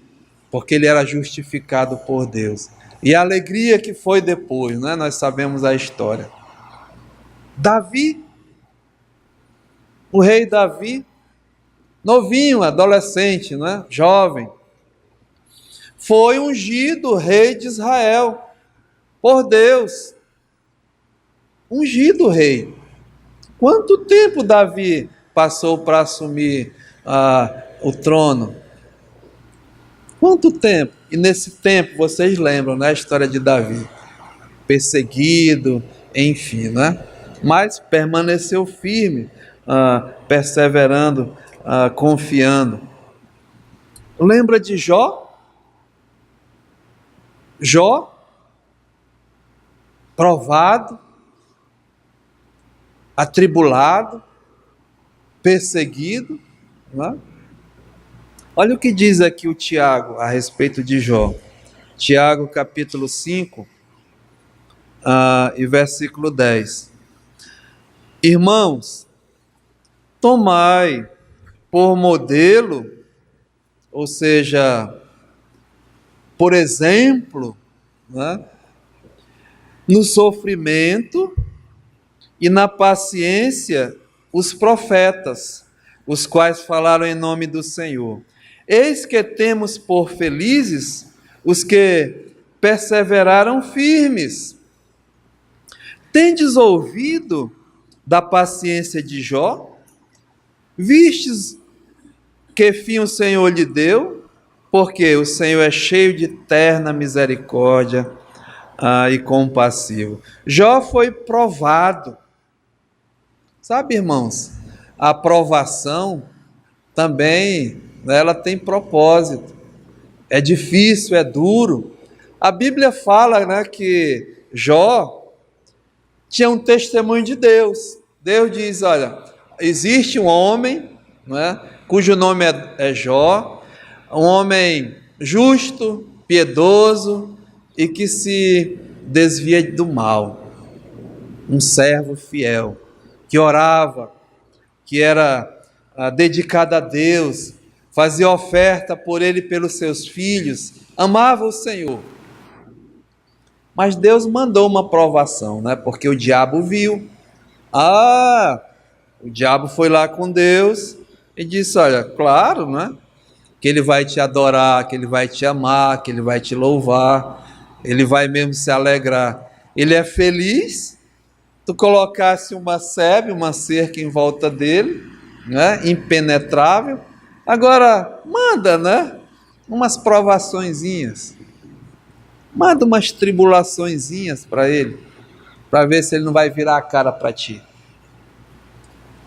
porque ele era justificado por Deus. E a alegria que foi depois, né? Nós sabemos a história. Davi, o rei Davi, novinho, adolescente, né? Jovem, foi ungido rei de Israel por Deus. Ungido rei. Quanto tempo Davi passou para assumir o trono? Quanto tempo? E nesse tempo, vocês lembram, né, a história de Davi? Perseguido, enfim, né? Mas permaneceu firme, perseverando, confiando. Lembra de Jó? Jó, provado, atribulado, perseguido, né? Olha o que diz aqui o Tiago a respeito de Jó. Tiago capítulo 5, e versículo 10. Irmãos, tomai por modelo, ou seja, por exemplo, né, no sofrimento e na paciência os profetas, os quais falaram em nome do Senhor. Eis que temos por felizes os que perseveraram firmes. Tendes ouvido da paciência de Jó? Vistes que fim o Senhor lhe deu? Porque o Senhor é cheio de terna misericórdia e compassivo. Jó foi provado. Sabe, irmãos, a aprovação também, né, ela tem propósito. É difícil, é duro. A Bíblia fala, né, que Jó tinha um testemunho de Deus. Deus diz, olha, existe um homem, né, cujo nome é Jó, um homem justo, piedoso e que se desvia do mal. Um servo fiel, que orava, que era dedicado a Deus, fazia oferta por ele e pelos seus filhos, amava o Senhor. Mas Deus mandou uma provação, né? Porque o diabo viu. O diabo foi lá com Deus e disse, olha, claro, né? Que ele vai te adorar, que ele vai te amar, que ele vai te louvar, ele vai mesmo se alegrar. Ele é feliz, tu colocasse uma cerca em volta dele, né? Impenetrável. Agora, manda, né? Umas provaçõezinhas. Manda umas tribulaçõezinhas para ele, para ver se ele não vai virar a cara para ti.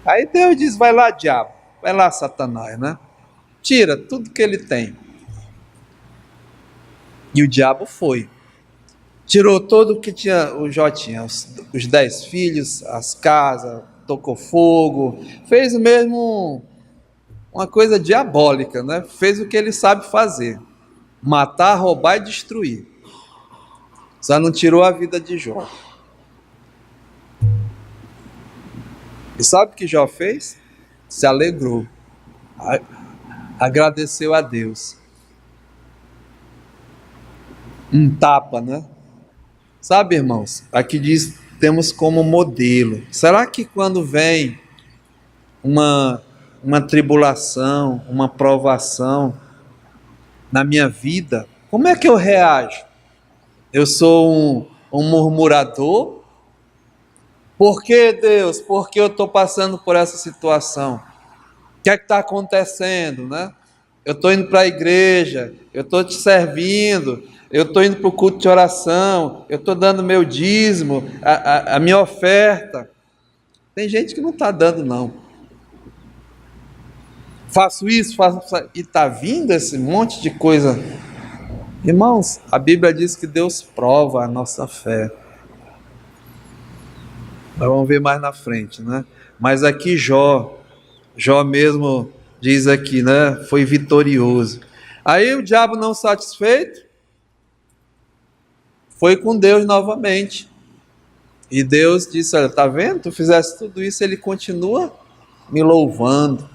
Aí Deus diz, vai lá, diabo, vai lá, Satanás, né? Tira tudo que ele tem. E o diabo foi. Tirou todo o que tinha, o Jó tinha, os 10 filhos, as casas, tocou fogo, fez mesmo uma coisa diabólica, né? Fez o que ele sabe fazer, matar, roubar e destruir. Só não tirou a vida de Jó. E sabe o que Jó fez? Se alegrou, agradeceu a Deus. um tapa, né? Sabe, irmãos, aqui diz, temos como modelo. Será que quando vem uma, uma tribulação, uma provação na minha vida, como é que eu reajo? Eu sou um murmurador? Por que, Deus? Por que eu estou passando por essa situação? O que é que está acontecendo, né? Eu estou indo para a igreja, eu estou te servindo, eu estou indo para o culto de oração, eu estou dando meu dízimo, a minha oferta. Tem gente que não está dando, não. Faço isso, e está vindo esse monte de coisa. Irmãos, a Bíblia diz que Deus prova a nossa fé. Nós vamos ver mais na frente, né? Mas aqui Jó mesmo diz aqui, né? Foi vitorioso. Aí o diabo, não satisfeito, foi com Deus novamente. E Deus disse: olha, tá vendo? Tu fizeste tudo isso, ele continua me louvando.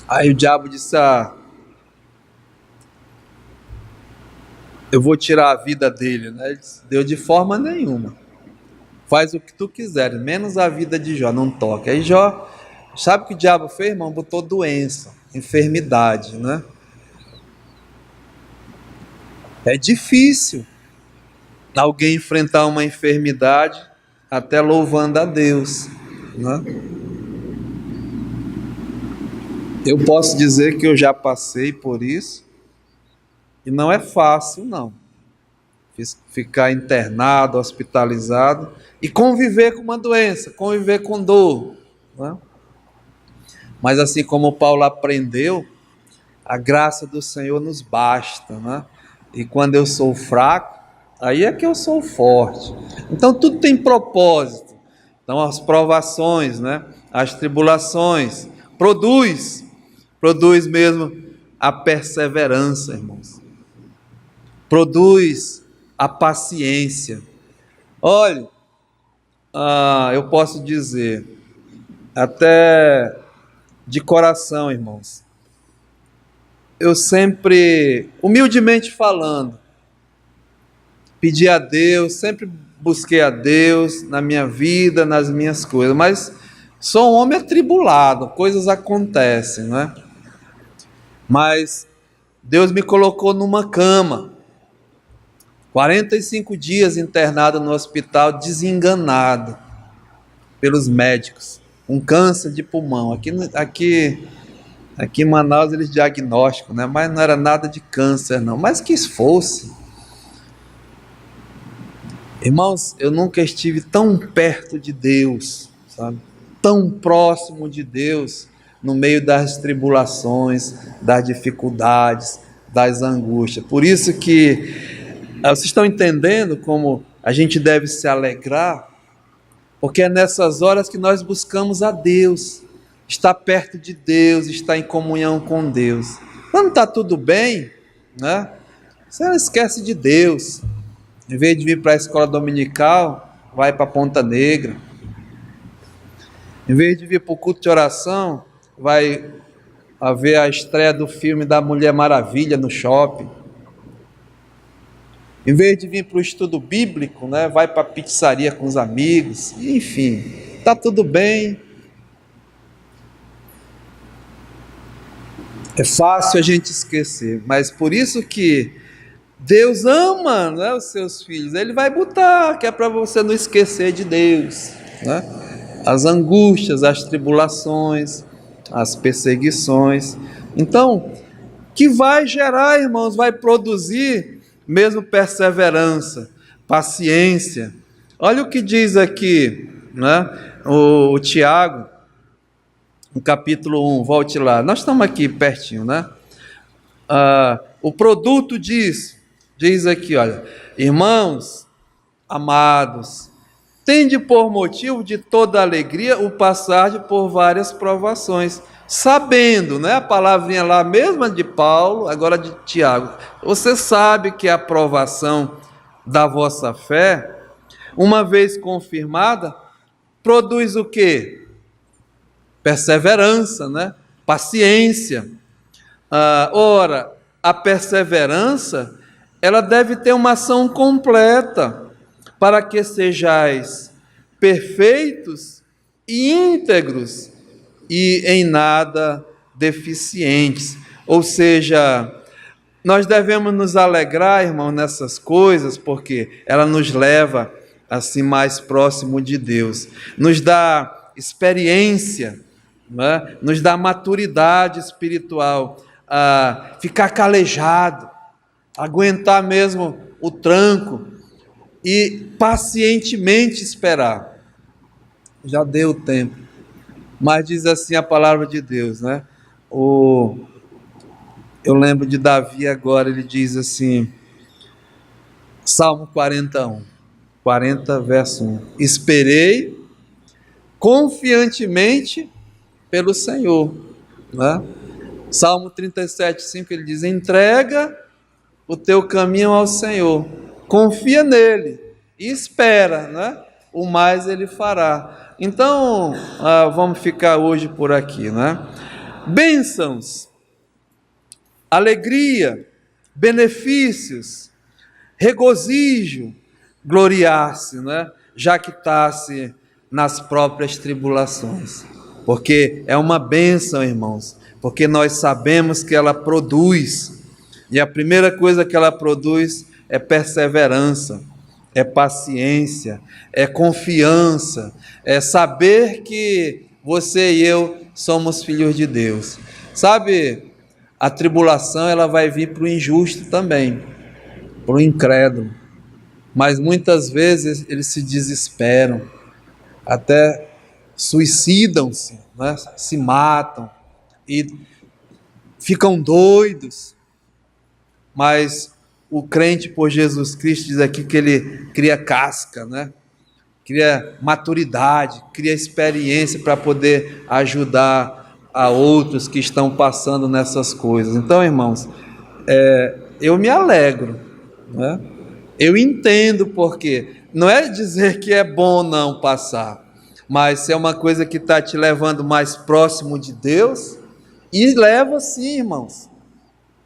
Aí o diabo disse: ah, eu vou tirar a vida dele, né? Ele disse: Deus, de forma nenhuma. Faz o que tu quiseres, menos a vida de Jó, não toca. Aí Jó, sabe o que o diabo fez, irmão? Botou doença, enfermidade, né? É difícil alguém enfrentar uma enfermidade até louvando a Deus, né? Eu posso dizer que eu já passei por isso e não é fácil, não. Ficar internado, hospitalizado e conviver com uma doença, conviver com dor, né? Mas assim como Paulo aprendeu, a graça do Senhor nos basta, né? E quando eu sou fraco, aí é que eu sou forte. Então tudo tem propósito. Então as provações, né? As tribulações, produz mesmo a perseverança, irmãos. Produz a paciência. Olha, eu posso dizer, até de coração, irmãos, eu sempre, humildemente falando, pedi a Deus, sempre busquei a Deus na minha vida, nas minhas coisas, mas sou um homem atribulado, coisas acontecem, né? Mas Deus me colocou numa cama, 45 dias internado no hospital, desenganado pelos médicos, com câncer de pulmão. Aqui em Manaus eles diagnosticam, né? Mas não era nada de câncer, não. Mas que fosse. Irmãos, eu nunca estive tão perto de Deus, sabe? Tão próximo de Deus, no meio das tribulações, das dificuldades, das angústias. Por isso que vocês estão entendendo como a gente deve se alegrar? Porque é nessas horas que nós buscamos a Deus, estar perto de Deus, estar em comunhão com Deus. Quando está tudo bem, né? Você não esquece de Deus. Em vez de vir para a escola dominical, vai para Ponta Negra. Em vez de vir para o culto de oração, vai ver a estreia do filme da Mulher Maravilha no shopping. Em vez de vir para o estudo bíblico, né, vai para a pizzaria com os amigos. Enfim, está tudo bem. É fácil a gente esquecer, mas por isso que Deus ama, né, os seus filhos. Ele vai botar, que é para você não esquecer de Deus, né? As angústias, as tribulações, as perseguições. Então, que vai gerar, irmãos, vai produzir mesmo perseverança, paciência. Olha o que diz aqui, né, o Tiago, no capítulo 1, volte lá. Nós estamos aqui pertinho, né? O produto diz aqui, olha, irmãos amados, tende por motivo de toda alegria o passar por várias provações, sabendo, né, a palavrinha lá mesma de Paulo, agora de Tiago, você sabe que a provação da vossa fé, uma vez confirmada, produz o quê? Perseverança, né? Paciência. Ora, a perseverança ela deve ter uma ação completa, para que sejais perfeitos e íntegros e em nada deficientes. Ou seja, nós devemos nos alegrar, irmão, nessas coisas, porque ela nos leva assim mais próximo de Deus, nos dá experiência, né? Nos dá maturidade espiritual, a ficar calejado, aguentar mesmo o tranco e pacientemente esperar. Já deu o tempo, mas diz assim a palavra de Deus, né? Eu lembro de Davi agora, ele diz assim, Salmo 40, verso 1: esperei confiantemente pelo Senhor, né? Salmo 37, 5, ele diz: entrega o teu caminho ao Senhor, confia nele e espera, né? O mais ele fará. Então, vamos ficar hoje por aqui, né? Bênçãos, alegria, benefícios, regozijo, gloriar-se, né? Jactar-se nas próprias tribulações, porque é uma bênção, irmãos, porque nós sabemos que ela produz, e a primeira coisa que ela produz é perseverança, é paciência, é confiança, é saber que você e eu somos filhos de Deus. Sabe, a tribulação ela vai vir para o injusto também, para o incrédulo, mas muitas vezes eles se desesperam, até suicidam-se, né? Se matam e ficam doidos, mas o crente por Jesus Cristo diz aqui que ele cria casca, né? Cria maturidade, cria experiência para poder ajudar a outros que estão passando nessas coisas. Então, irmãos, eu me alegro, né? Eu entendo porque não é dizer que é bom não passar, mas se é uma coisa que está te levando mais próximo de Deus, e leva sim, irmãos,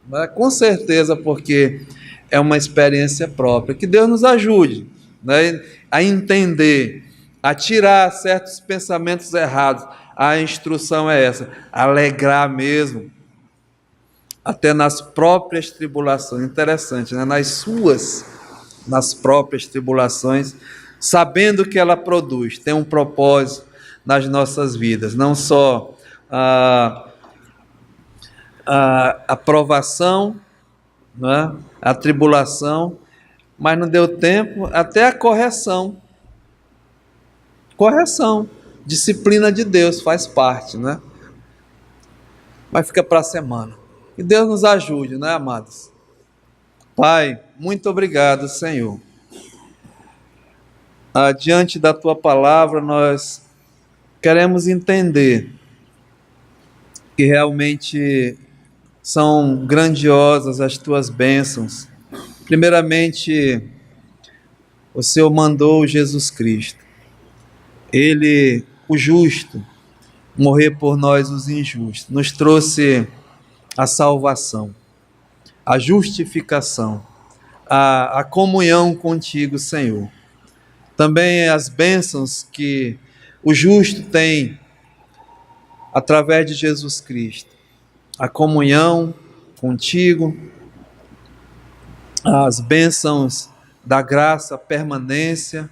né? Com certeza, porque é uma experiência própria. Que Deus nos ajude, né, a entender, a tirar certos pensamentos errados. A instrução é essa: alegrar mesmo, até nas próprias tribulações. Interessante, né? Nas próprias tribulações, sabendo que ela produz, tem um propósito nas nossas vidas, não só a aprovação, né? A tribulação, mas não deu tempo, até a correção, disciplina de Deus faz parte, né? Mas fica para a semana. Que Deus nos ajude, né, amados? Pai, muito obrigado, Senhor. Diante da Tua palavra, nós queremos entender que realmente são grandiosas as Tuas bênçãos. Primeiramente, o Senhor mandou Jesus Cristo. Ele, o justo, morrer por nós, os injustos. Nos trouxe a salvação, a justificação, a comunhão contigo, Senhor. Também as bênçãos que o justo tem através de Jesus Cristo. A comunhão contigo, as bênçãos da graça, a permanência,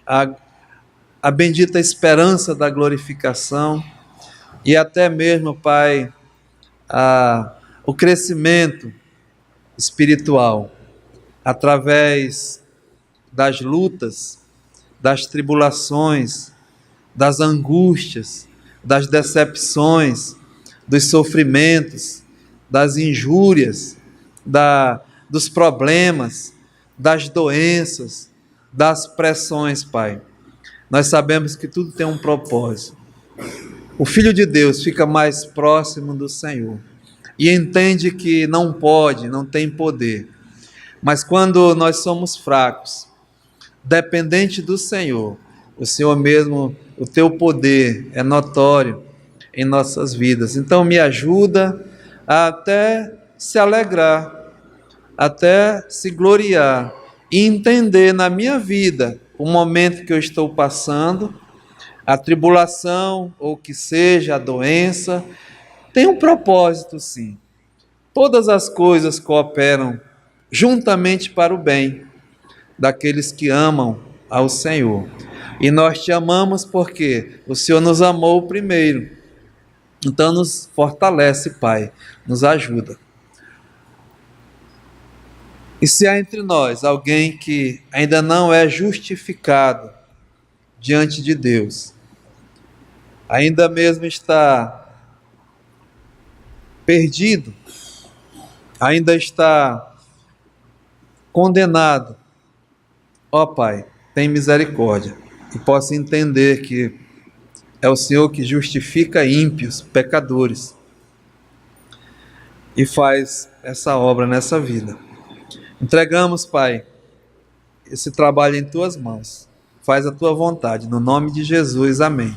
a bendita esperança da glorificação e até mesmo, Pai, o crescimento espiritual através das lutas, das tribulações, das angústias, das decepções, dos sofrimentos, das injúrias, dos problemas, das doenças, das pressões, Pai. Nós sabemos que tudo tem um propósito. O Filho de Deus fica mais próximo do Senhor e entende que não pode, não tem poder. Mas quando nós somos fracos, dependente do Senhor, o Senhor mesmo, o teu poder é notório em nossas vidas. Então me ajuda a até se alegrar até se gloriar e entender na minha vida o momento que eu estou passando, a tribulação, ou que seja, a doença, tem um propósito, sim. Todas as coisas cooperam juntamente para o bem daqueles que amam ao Senhor. E nós te amamos porque o Senhor nos amou primeiro. Então nos fortalece, Pai, nos ajuda. E se há entre nós alguém que ainda não é justificado diante de Deus, ainda mesmo está perdido, ainda está condenado, ó Pai, tem misericórdia e possa entender que é o Senhor que justifica ímpios, pecadores, e faz essa obra nessa vida. Entregamos, Pai, esse trabalho em Tuas mãos. Faz a Tua vontade, no nome de Jesus, amém.